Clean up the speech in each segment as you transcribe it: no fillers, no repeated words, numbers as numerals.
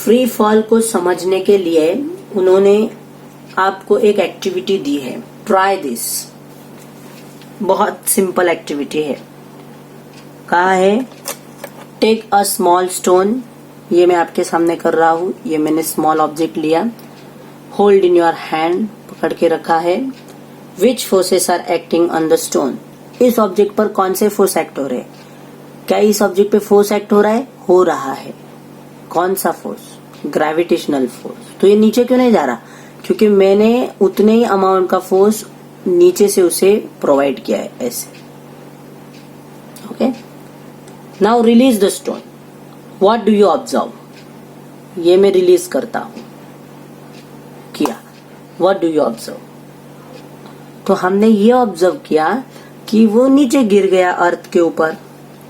Free fall को समझने के लिए उन्होंने आपको एक एक्टिविटी दी है, ट्राई दिस। बहुत सिंपल एक्टिविटी है। कहा है टेक अ स्मॉल स्टोन, ये मैं आपके सामने कर रहा हूं, ये मैंने स्मॉल ऑब्जेक्ट लिया, होल्ड इन योर हैंड, पकड़ के रखा है। Which forces are acting on the stone, इस ऑब्जेक्ट पर कौन से फोर्स एक्ट हो रहे हैं? क्या इस ऑब्जेक्ट पे फोर्स एक्ट हो रहा है? हो रहा है। कौन सा फोर्स? Gravitational force. तो ये नीचे क्यों नहीं जा रहा? क्योंकि मैंने उतने ही अमाउंट का फोर्स नीचे से उसे प्रोवाइड किया है, ऐसे। Okay, now release the stone. What do you observe? ये मैं रिलीज करता हूं, किया। What do you observe? तो हमने ये ऑब्जर्व किया कि वो नीचे गिर गया अर्थ के ऊपर।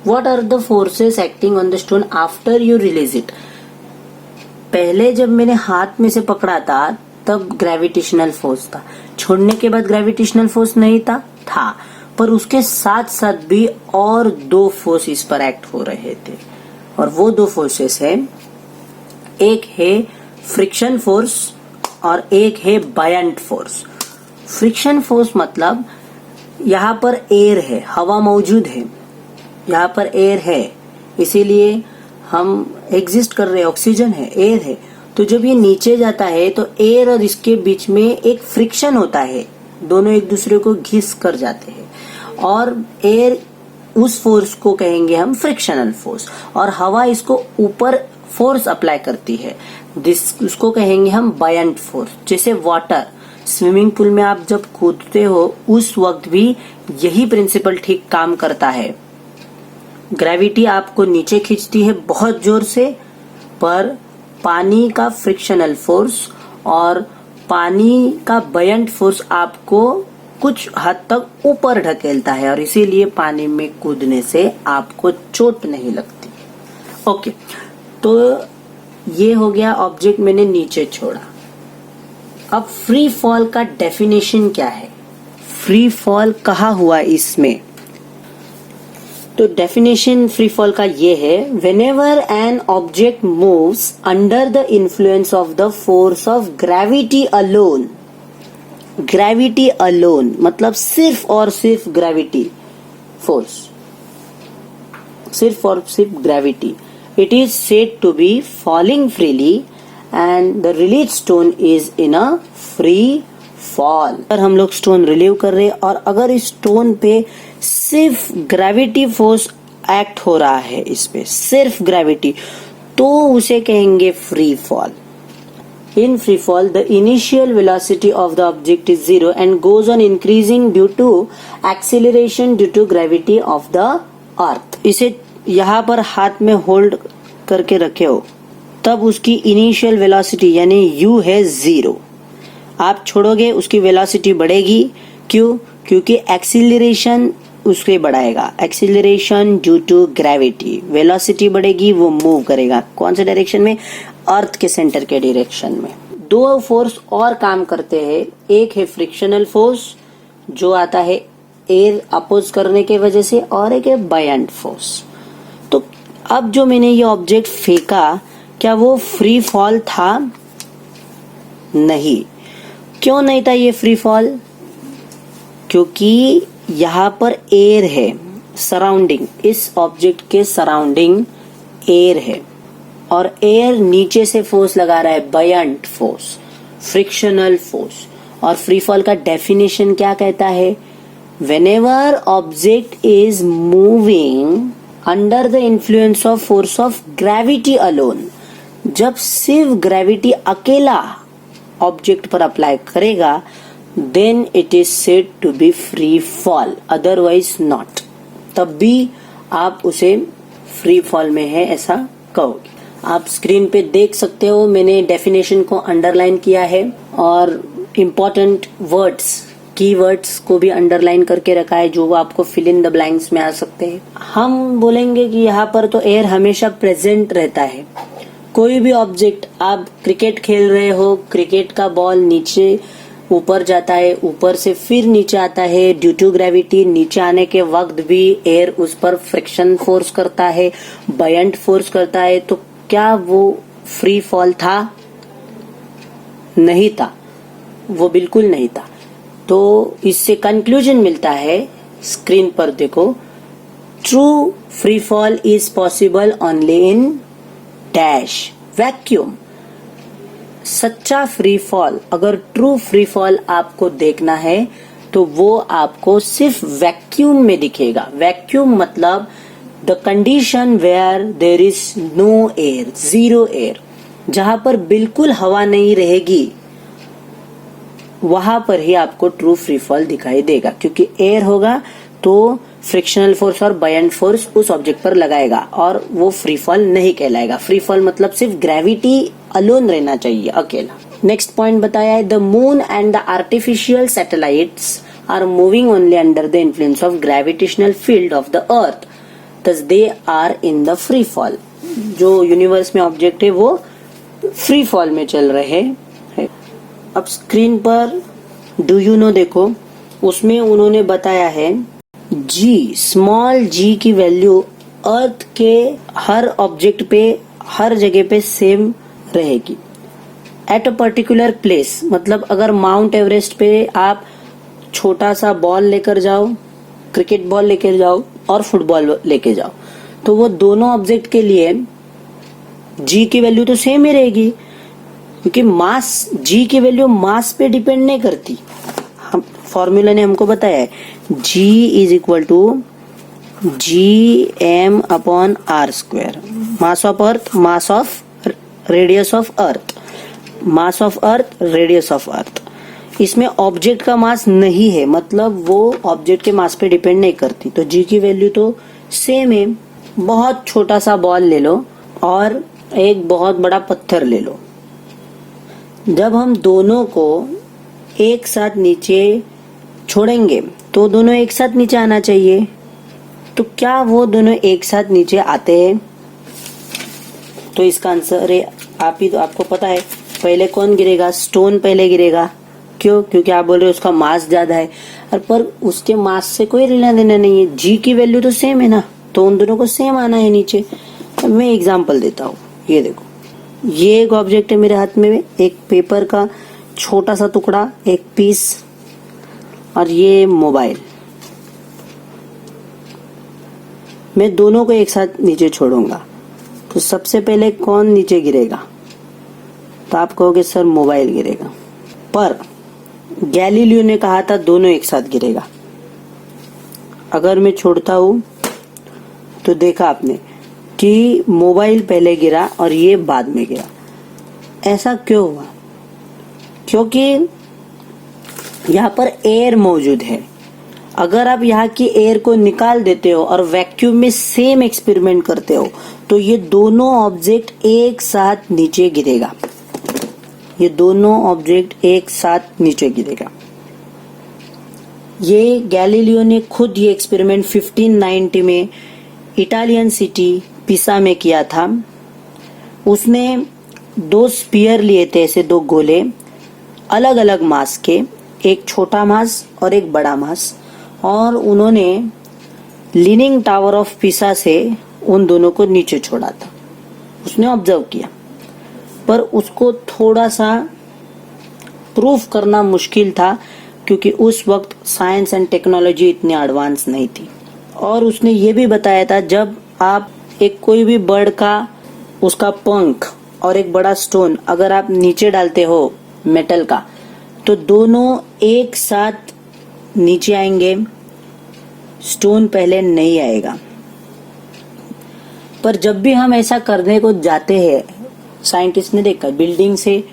What are the forces acting on the stone after you release it? पहले जब मैंने हाथ में से पकड़ा था तब ग्रेविटेशनल फोर्स था, छोड़ने के बाद ग्रेविटेशनल फोर्स नहीं था, पर उसके साथ साथ भी और दो फोर्स इस पर एक्ट हो रहे थे, और वो दो फोर्सेस है, एक है फ्रिक्शन फोर्स और एक है बायंट फोर्स। फ्रिक्शन फोर्स मतलब यहाँ पर एयर है, हवा मौजूद है, यहाँ पर एयर है, इसीलिए हम एग्जिस्ट कर रहे हैं, ऑक्सीजन है, एयर है। तो जब ये नीचे जाता है तो एयर और इसके बीच में एक फ्रिक्शन होता है, दोनों एक दूसरे को घिस कर जाते हैं, और एयर उस फोर्स को कहेंगे हम फ्रिक्शनल फोर्स, और हवा इसको ऊपर फोर्स अप्लाई करती है, उसको कहेंगे हम बायंट फोर्स। जैसे वाटर, स्विमिंग पूल में आप जब कूदते हो उस वक्त भी यही प्रिंसिपल ठीक काम करता है। ग्रेविटी आपको नीचे खींचती है बहुत जोर से, पर पानी का फ्रिक्शनल फोर्स और पानी का बायंट फोर्स आपको कुछ हद तक ऊपर ढकेलता है, और इसीलिए पानी में कूदने से आपको चोट नहीं लगती। ओके, तो ये हो गया ऑब्जेक्ट मैंने नीचे छोड़ा। अब फ्री फॉल का डेफिनेशन क्या है? फ्री फॉल कहाँ हुआ इसमें? तो डेफिनेशन फ्री फॉल का ये है, whenever an object moves under the influence of the force of gravity alone. Gravity alone मतलब सिर्फ और सिर्फ ग्रेविटी फोर्स, सिर्फ और सिर्फ gravity, it is said to be falling freely and the release stone is in a free fall. अगर हम लोग स्टोन रिलीव कर रहे हैं और अगर इस स्टोन पे सिर्फ ग्रेविटी फोर्स एक्ट हो रहा है, इस पे सिर्फ ग्रेविटी, तो उसे कहेंगे free fall. In free fall, the initial velocity of the object is 0 and goes on increasing due to acceleration due to gravity of the earth. इसे यहाँ पर हाथ में होल्ड करके रखे हो, तब उसकी इनिशियल वेलोसिटी यानी u है 0। आप छोड़ोगे उसकी वेलोसिटी बढ़ेगी, क्यों? क्योंकि एक्सीलरेशन उसके बढ़ाएगा, acceleration due to gravity. Velocity बढ़ेगी, वो मूव करेगा कौन से डायरेक्शन में? अर्थ के सेंटर के डायरेक्शन में। दो फोर्स और काम करते हैं, एक है फ्रिक्शनल फोर्स जो आता है एयर अपोज करने के वजह से, और एक है बायंट फोर्स। तो अब जो मैंने ये ऑब्जेक्ट फेंका, क्या वो फ्री फॉल था? नहीं। क्यों नहीं था ये फ्री फॉल? क्योंकि यहाँ पर एयर है सराउंडिंग, इस ऑब्जेक्ट के सराउंडिंग एयर है, और एयर नीचे से फोर्स लगा रहा है, बायंट फोर्स, फ्रिक्शनल फोर्स। और फ्री फॉल का डेफिनेशन क्या कहता है? Whenever object is moving under the influence of force of gravity alone, जब सिर्फ ग्रेविटी अकेला ऑब्जेक्ट पर अप्लाई करेगा, then it is said to be free fall, otherwise not. तब भी आप उसे फ्री फॉल में है ऐसा कहोगे। आप स्क्रीन पे देख सकते हो, मैंने डेफिनेशन को अंडरलाइन किया है और इम्पोर्टेंट वर्ड्स, कीवर्ड्स को भी अंडरलाइन करके रखा है, जो आपको फिल इन द ब्लैंक्स में आ सकते हैं। हम बोलेंगे कि यहाँ पर तो एयर हमेशा प्रेजेंट रहता है। कोई भी ऑब्जेक्ट, आप क्रिकेट खेल रहे हो, क्रिकेट का बॉल नीचे ऊपर जाता है, ऊपर से फिर नीचे आता है ड्यू टू ग्रेविटी। नीचे आने के वक्त भी एयर उस पर फ्रिक्शन फोर्स करता है, बायंट फोर्स करता है। तो क्या वो फ्री फॉल था? नहीं था, वो बिल्कुल नहीं था। तो इससे कंक्लूजन मिलता है, स्क्रीन पर देखो, true free fall is possible only in dash vacuum. सच्चा फ्री फॉल, अगर ट्रू फ्री फॉल आपको देखना है तो वो आपको सिर्फ वैक्यूम में दिखेगा। वैक्यूम मतलब the condition where there is no air, zero air, जहां पर बिल्कुल हवा नहीं रहेगी, वहां पर ही आपको ट्रू फ्री फॉल दिखाई देगा। क्योंकि एयर होगा तो फ्रिक्शनल फोर्स और बायंट फोर्स उस ऑब्जेक्ट पर लगाएगा और वो फ्री फॉल नहीं कहलाएगा। फ्री फॉल मतलब सिर्फ ग्रेविटी अलोन रहना चाहिए, अकेला। नेक्स्ट पॉइंट बताया है, the moon and the artificial satellites are moving only under the influence of gravitational field of the earth, thus they are in the free fall। जो universe में object है वो free fall में चल रहे हैं। अब स्क्रीन पर डू यू नो देखो, उसमें उन्होंने बताया है जी, स्मॉल जी की वैल्यू अर्थ के हर ऑब्जेक्ट पे, हर जगह पे सेम रहेगी। एट अ पर्टिकुलर प्लेस, मतलब अगर माउंट एवरेस्ट पे आप छोटा सा बॉल लेकर जाओ, क्रिकेट बॉल लेकर जाओ और फुटबॉल लेके जाओ, तो वो दोनों ऑब्जेक्ट के लिए जी की वैल्यू तो सेम ही रहेगी, क्योंकि मास, जी की वैल्यू मास पे डिपेंड नहीं करती। हम फॉर्मूला ने हमको बताया है, g is equal to G M upon R square, mass of earth, mass of radius of earth, mass of earth, radius of earth. इसमें ऑब्जेक्ट का मास नहीं है, मतलब वो ऑब्जेक्ट के मास पे डिपेंड नहीं करती, तो जी की वैल्यू तो सेम है। बहुत छोटा सा बॉल ले लो और एक बहुत बड़ा पत्थर ले लो, जब हम दोनों को एक साथ नीचे छोड़ेंगे तो दोनों एक साथ नीचे आना चाहिए, तो क्या वो दोनों एक साथ नीचे आते हैं? तो इसका आंसर है, आपको पता है, पहले कौन गिरेगा? स्टोन पहले गिरेगा। क्यों? क्योंकि आप बोल रहे हो उसका मास ज्यादा है, पर उसके मास से कोई लेना देना नहीं है, जी की वैल्यू तो सेम है ना, तो उन दोनों को सेम आना है नीचे। अब मैं एग्जांपल देता हूँ, ये देखो, ये एक ऑब्जेक्ट है मेरे हाथ में, एक पेपर का छोटा सा टुकड़ा, एक पीस, और ये मोबाइल। मैं दोनों को एक साथ नीचे छोड़ूंगा, तो सबसे पहले कौन नीचे गिरेगा? तो आप कहोगे सर मोबाइल गिरेगा, पर गैलीलियो ने कहा था दोनों एक साथ गिरेगा। अगर मैं छोड़ता हूं तो देखा आपने कि मोबाइल पहले गिरा और ये बाद में गिरा। ऐसा क्यों हुआ? क्योंकि यहाँ पर एयर मौजूद है। अगर आप यहाँ की एयर को निकाल देते हो और वैक्यूम में सेम एक्सपेरिमेंट करते हो, तो ये दोनों ऑब्जेक्ट एक साथ नीचे गिरेगा, ये दोनों ऑब्जेक्ट एक साथ नीचे गिरेगा। ये गैलीलियो ने खुद ये एक्सपेरिमेंट 1590 में इटालियन सिटी पिसा में किया था। उसने दो स्पीयर लिए थे, ऐसे दो गोले, अलग अलग मास के, एक छोटा मास और एक बड़ा मास, और उन्होंने लीनिंग टावर ऑफ पिसा से उन दोनों को नीचे छोड़ा था। उसने ऑब्जर्व किया, पर उसको थोड़ा सा प्रूफ करना मुश्किल था, क्योंकि उस वक्त साइंस एंड टेक्नोलॉजी इतनी एडवांस नहीं थी। और उसने ये भी बताया था, जब आप एक कोई भी बर्ड का, उसका पंख और एक बड़ा स्टोन अगर आप नीचे डालते हो मेटल का, तो दोनों एक साथ नीचे आएंगे, स्टोन पहले नहीं आएगा। पर जब भी हम ऐसा करने को जाते हैं, साइंटिस्ट ने देखा, बिल्डिंग से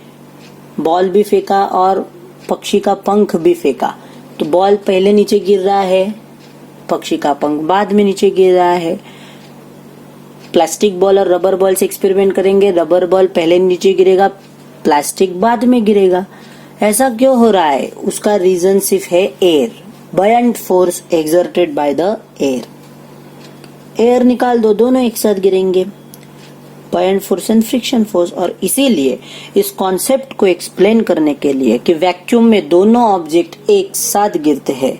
बॉल भी फेंका और पक्षी का पंख भी फेंका, तो बॉल पहले नीचे गिर रहा है, पक्षी का पंख बाद में नीचे गिर रहा है। प्लास्टिक बॉल और रबर बॉल से एक्सपेरिमेंट करेंगे, रबर बॉल पहले नीचे गिरेगा, प्लास्टिक बाद में गिरेगा। ऐसा क्यों हो रहा है? उसका रीजन सिर्फ है air, buoyant force exerted by the air. Air निकाल दो, दोनों एक साथ गिरेंगे, buoyant force and friction force. और इसीलिए इस कॉन्सेप्ट को एक्सप्लेन करने के लिए कि वैक्यूम में दोनों ऑब्जेक्ट एक साथ गिरते हैं,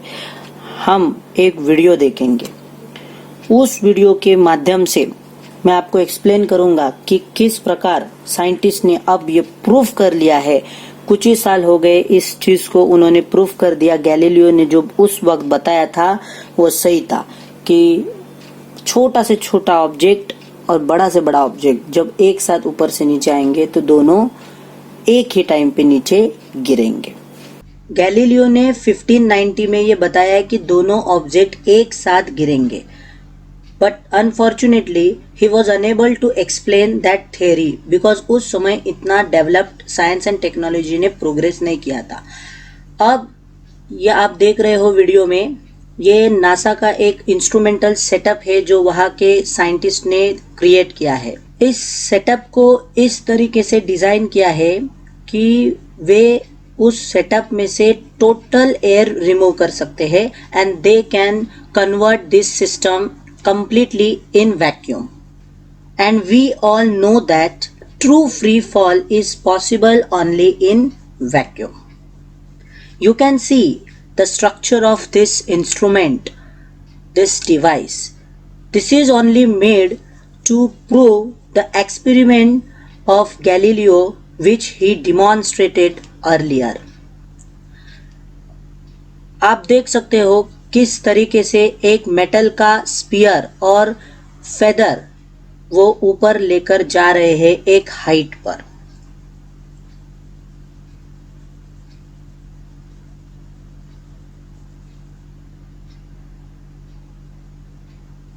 हम एक वीडियो देखेंगे। उस वीडियो के माध्यम से मैं आपको एक्सप्लेन करूंगा कि किस प्रकार साइंटिस्ट ने अब ये प्रूफ कर लिया है। कुछ ही साल हो गए इस चीज को उन्होंने प्रूफ कर दिया। गैलीलियो ने जो उस वक्त बताया था वो सही था कि छोटा से छोटा ऑब्जेक्ट और बड़ा से बड़ा ऑब्जेक्ट जब एक साथ ऊपर से नीचे आएंगे तो दोनों एक ही टाइम पे नीचे गिरेंगे। गैलीलियो ने 1590 में ये बताया कि दोनों ऑब्जेक्ट एक साथ गिरेंगे, but unfortunately he was unable to explain that theory because उस समय इतना डेवलप्ड साइंस एंड टेक्नोलॉजी ने प्रोग्रेस नहीं किया था। अब ये आप देख रहे हो वीडियो में, ये नासा का एक इंस्ट्रूमेंटल सेटअप है जो वहाँ के साइंटिस्ट ने क्रिएट किया है। इस सेटअप को इस तरीके से डिजाइन किया है कि वे उस सेटअप में से टोटल एयर रिमूव कर सकते हैं and they can convert this system completely in vacuum. And we all know that true free fall is possible only in vacuum. You can see the structure of this instrument, this device. This is only made to prove the experiment of Galileo which he demonstrated earlier. आप देख सकते हो किस तरीके से एक metal का spear और फेदर वो ऊपर लेकर जा रहे हैं एक हाइट पर।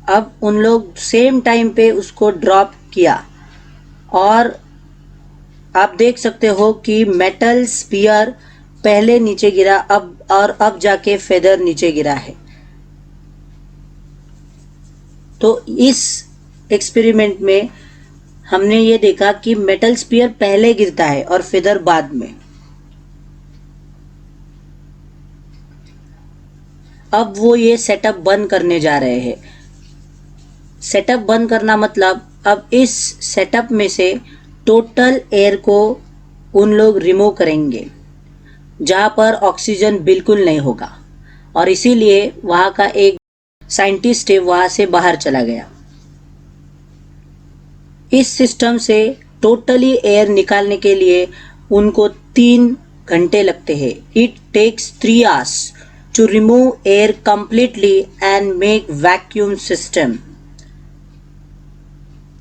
अब उन लोग सेम टाइम पे उसको ड्रॉप किया और आप देख सकते हो कि मेटल स्पीयर पहले नीचे गिरा अब जाके फेदर नीचे गिरा है। तो इस एक्सपेरिमेंट में हमने ये देखा कि मेटल स्पीयर पहले गिरता है और फेदर बाद में। अब वो ये सेटअप बंद करने जा रहे हैं। सेटअप बंद करना मतलब अब इस सेटअप में से टोटल एयर को उन लोग रिमूव करेंगे जहां पर ऑक्सीजन बिल्कुल नहीं होगा, और इसीलिए वहां का एक साइंटिस्ट है वहां से बाहर चला गया। इस सिस्टम से टोटली एयर निकालने के लिए उनको 3 घंटे लगते हैं। It takes 3 hours to remove air completely and make vacuum system.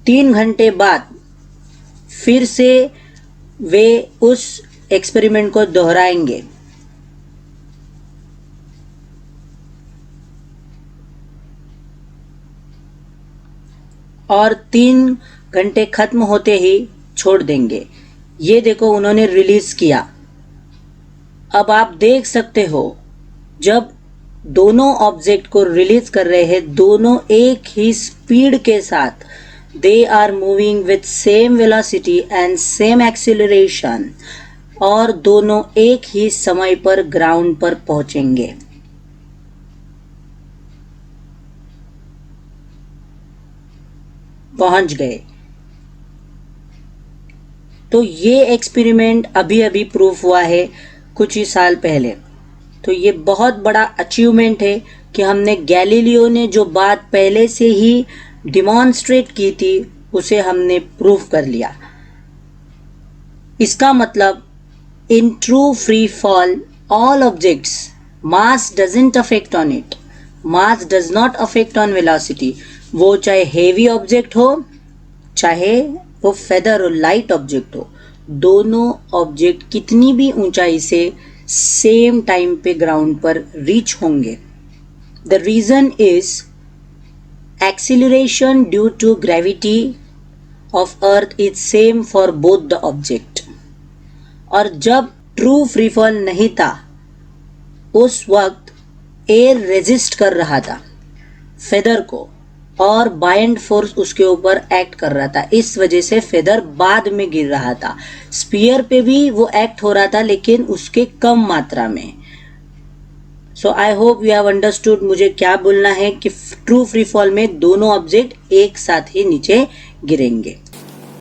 3 घंटे बाद फिर से वे उस एक्सपेरिमेंट को दोहराएंगे। और 3 घंटे खत्म होते ही छोड़ देंगे। ये देखो उन्होंने रिलीज किया। अब आप देख सकते हो जब दोनों ऑब्जेक्ट को रिलीज कर रहे हैं, दोनों एक ही स्पीड के साथ, they are moving with same velocity and same acceleration, और दोनों एक ही समय पर ग्राउंड पर पहुंचेंगे। पहुंच गए। तो ये एक्सपेरिमेंट अभी अभी प्रूफ हुआ है कुछ ही साल पहले। तो ये बहुत बड़ा अचीवमेंट है कि हमने गैलीलियो ने जो बात पहले से ही डिमॉन्स्ट्रेट की थी उसे हमने प्रूफ कर लिया। इसका मतलब in true free fall all objects mass doesn't affect on it. Mass does not affect on velocity. वो चाहे हेवी ऑब्जेक्ट हो चाहे वो फेदर और लाइट ऑब्जेक्ट हो, दोनों ऑब्जेक्ट कितनी भी ऊंचाई से सेम टाइम पे ग्राउंड पर रीच होंगे। The reason is acceleration due to gravity of earth is same for both the object. और जब ट्रू फ्री फॉल नहीं था उस वक्त एयर रेजिस्ट कर रहा था फेदर को और बाइंड फोर्स उसके ऊपर एक्ट कर रहा था। इस वजह से फेदर बाद में गिर रहा था। स्पीयर पे भी वो एक्ट हो रहा था लेकिन उसके कम मात्रा में। So I hope you have understood मुझे क्या बोलना है कि ट्रू फ्री फॉल में दोनों ऑब्जेक्ट एक साथ ही नीचे गिरेंगे।